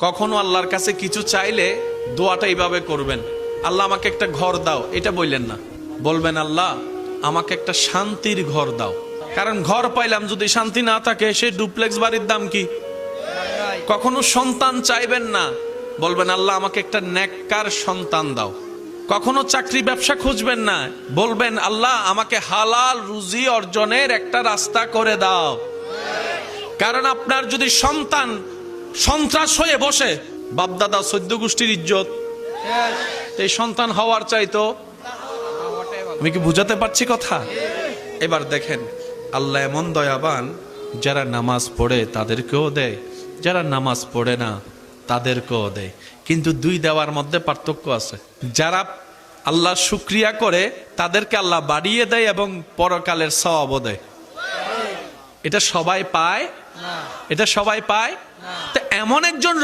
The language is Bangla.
কখনো আল্লাহর কাছে কিছু চাইলে দোয়াটা এইভাবে করবেন, আল্লাহ আমাকে একটা ঘর দাও, এটা বললেন না। বলবেন আল্লাহ আমাকে একটা শান্তির ঘর দাও। কারণ ঘর পাইলাম যদি শান্তি না থাকে, সে ডুপ্লেক্স বাড়ির দাম কি? কখনো সন্তান চাইবেন না, বলবেন আল্লাহ আমাকে একটা নেককার সন্তান দাও। কখনো চাকরি ব্যবসা খুঁজবেন না, বলবেন আল্লাহ আমাকে হালাল রুজি অর্জনের একটা রাস্তা করে দাও। কারণ আপনার যদি সন্তান সন্ত্রাস হয়ে বসে, বাপদাদা 14 গোষ্ঠীর ইজ্জত, এই সন্তান হওয়ার চাইতো। আমি কি বুঝাতে পারছি কথা? এবার দেখেন আল্লাহ এমন দয়াবান, যারা নামাজ পড়ে তাদেরকেও দেয়, যারা নামাজ পড়ে না তাদেরকেও দেয়। কিন্তু দুই দেওয়ার মধ্যে পার্থক্য আছে। যারা আল্লাহ শুকরিয়া করে তাদেরকে আল্লাহ বাড়িয়ে দেয় এবং পরকালের সওয়াবও দেয়। এটা সবাই পায়? এটা সবাই পায়? তো এমন একজন